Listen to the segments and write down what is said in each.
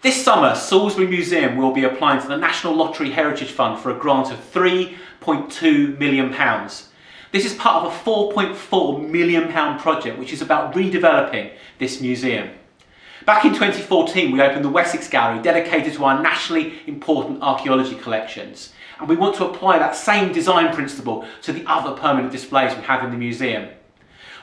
This summer, Salisbury Museum will be applying to the National Lottery Heritage Fund for a grant of £3.2 million. This is part of a £4.4 million project which is about redeveloping this museum. Back in 2014 we opened the Wessex Gallery, dedicated to our nationally important archaeology collections, and we want to apply that same design principle to the other permanent displays we have in the museum.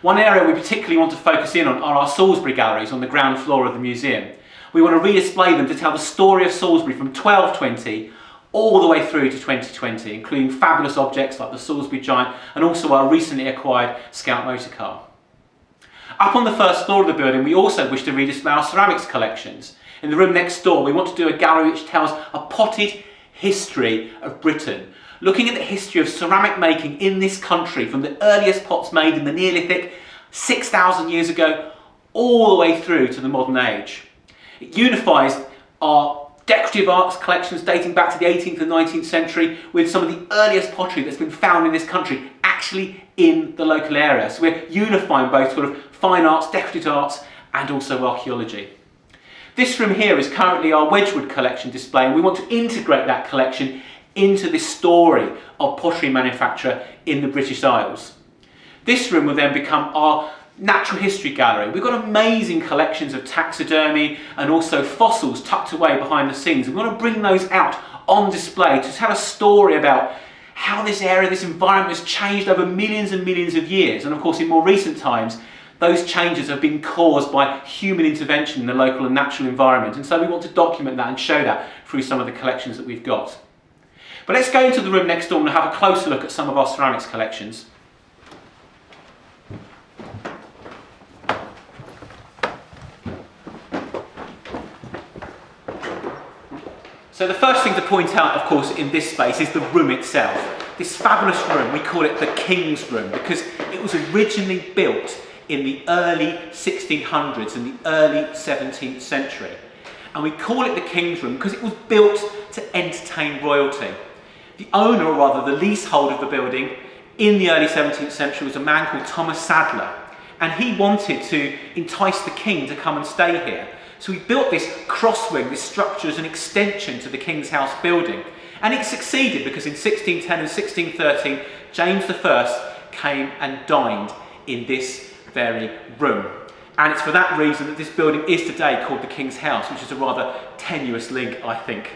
One area we particularly want to focus in on are our Salisbury Galleries on the ground floor of the museum. We want to re-display them to tell the story of Salisbury from 1220 all the way through to 2020, including fabulous objects like the Salisbury Giant and also our recently acquired Scout motor car. Up on the first floor of the building, we also wish to re-display our ceramics collections. In the room next door, we want to do a gallery which tells a potted history of Britain, looking at the history of ceramic making in this country from the earliest pots made in the Neolithic 6,000 years ago all the way through to the modern age. It unifies our decorative arts collections dating back to the 18th and 19th century with some of the earliest pottery that's been found in this country actually in the local area. So we're unifying both sort of fine arts, decorative arts and also archaeology. This room here is currently our Wedgwood collection display, and we want to integrate that collection into this story of pottery manufacture in the British Isles. This room will then become our natural history gallery. We've got amazing collections of taxidermy and also fossils tucked away behind the scenes. We want to bring those out on display to tell a story about how this area, this environment has changed over millions and millions of years. And of course, in more recent times, those changes have been caused by human intervention in the local and natural environment. And so we want to document that and show that through some of the collections that we've got. But let's go into the room next door and have a closer look at some of our ceramics collections. So the first thing to point out, of course, in this space is the room itself. This fabulous room, we call it the King's Room because it was originally built in the early 1600s and the early 17th century. And we call it the King's Room because it was built to entertain royalty. The owner, or rather the leasehold of the building in the early 17th century was a man called Thomas Sadler. And he wanted to entice the king to come and stay here. So he built this crosswing, this structure as an extension to the King's House building. And it succeeded because in 1610 and 1613, James I came and dined in this very room. And it's for that reason that this building is today called the King's House, which is a rather tenuous link, I think.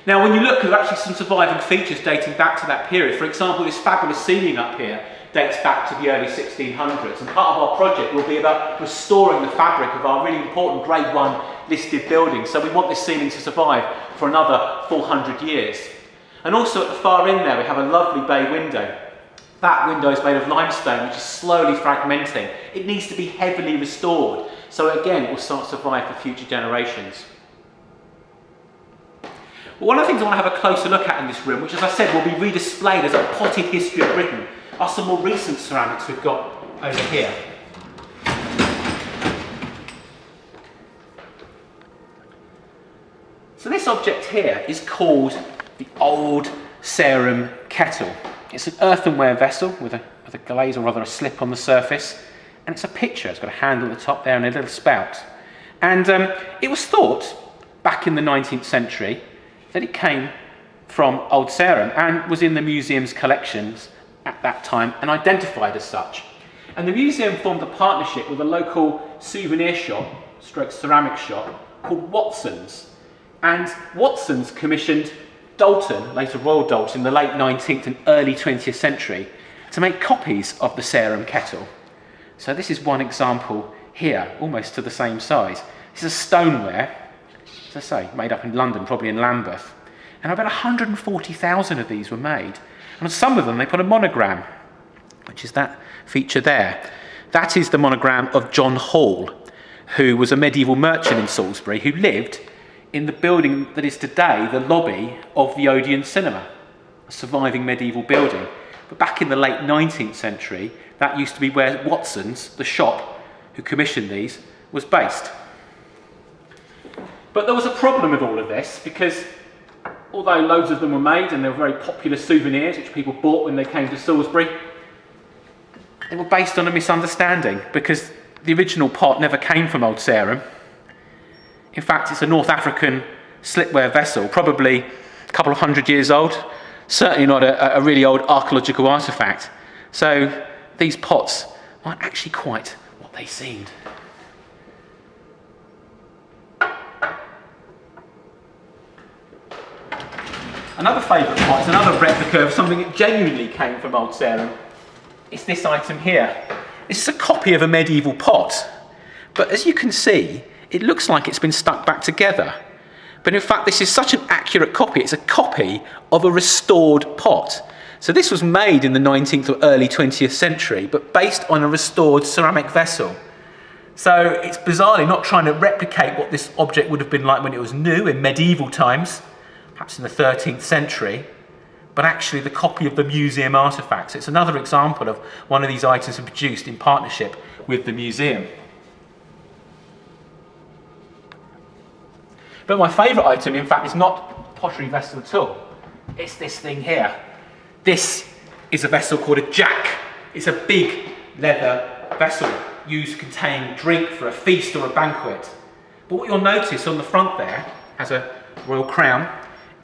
Now, when you look, there are actually some surviving features dating back to that period. For example, this fabulous ceiling up here dates back to the early 1600s, and part of our project will be about restoring the fabric of our really important Grade 1 listed building. So we want this ceiling to survive for another 400 years. And also at the far end there we have a lovely bay window. That window is made of limestone, which is slowly fragmenting. It needs to be heavily restored, so again it will start to survive for future generations. But one of the things I want to have a closer look at in this room, which as I said will be redisplayed as a potted history of Britain, are some more recent ceramics we've got over here. So this object here is called the Old Serum Kettle. It's an earthenware vessel with a glaze, or rather a slip on the surface, and it's a pitcher. It's got a handle at the top there and a little spout. And it was thought back in the 19th century that it came from Old Sarum and was in the museum's collections at that time and identified as such. And the museum formed a partnership with a local souvenir shop, stroke ceramic shop, called Watson's. And Watson's commissioned Dalton, later Royal Dalton, in the late 19th and early 20th century to make copies of the Serum Kettle. So this is one example here, almost to the same size. This is a stoneware, as I say, made up in London, probably in Lambeth. And about 140,000 of these were made. And on some of them they put a monogram, which is that feature there. That is the monogram of John Hall, who was a medieval merchant in Salisbury who lived in the building that is today the lobby of the Odeon Cinema, a surviving medieval building. But back in the late 19th century, that used to be where Watson's, the shop who commissioned these, was based. But there was a problem with all of this, because although loads of them were made and they were very popular souvenirs which people bought when they came to Salisbury, they were based on a misunderstanding, because the original pot never came from Old Sarum. In fact, it's a North African slipware vessel, probably a couple of 100 years old, certainly not a really old archaeological artefact. So these pots aren't actually quite what they seemed. Another favourite pot is another replica of something that genuinely came from Old Sarum. It's this item here. This is a copy of a medieval pot, but as you can see, it looks like it's been stuck back together. But in fact, this is such an accurate copy. It's a copy of a restored pot. So this was made in the 19th or early 20th century, but based on a restored ceramic vessel. So it's bizarrely not trying to replicate what this object would have been like when it was new in medieval times, perhaps in the 13th century, but actually the copy of the museum artefacts. It's another example of one of these items produced in partnership with the museum. But my favourite item, in fact, is not a pottery vessel at all. It's this thing here. This is a vessel called a jack. It's a big leather vessel used to contain drink for a feast or a banquet. But what you'll notice on the front there has a royal crown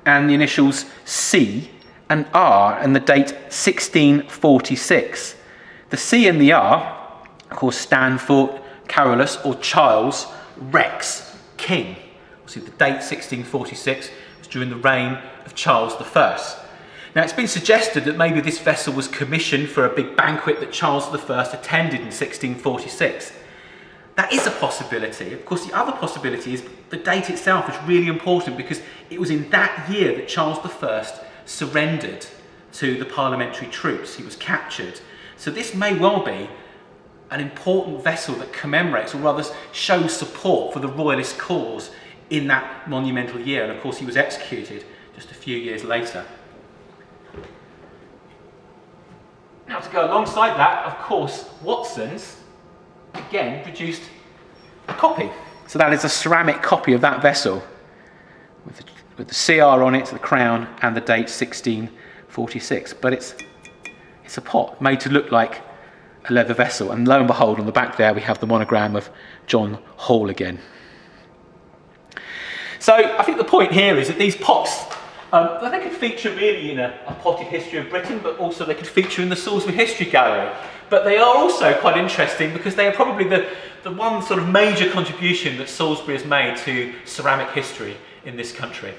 and the initials C and R and the date 1646. The C and the R, of course, stand for Carolus or Charles Rex, King. See, the date 1646 was during the reign of Charles I. Now, it's been suggested that maybe this vessel was commissioned for a big banquet that Charles I attended in 1646. That is a possibility. Of course, the other possibility is the date itself is really important because it was in that year that Charles I surrendered to the parliamentary troops. He was captured. So this may well be an important vessel that commemorates, or rather shows support for the royalist cause in that monumental year. And of course he was executed just a few years later. Now, to go alongside that, of course, Watson's again produced a copy. So that is a ceramic copy of that vessel with the CR on it, the crown, and the date 1646. But it's a pot made to look like a leather vessel, and lo and behold, on the back there we have the monogram of John Hall again. So I think the point here is that these pots, they could feature really in a potted history of Britain, but also they could feature in the Salisbury History Gallery. But they are also quite interesting because they are probably the one sort of major contribution that Salisbury has made to ceramic history in this country.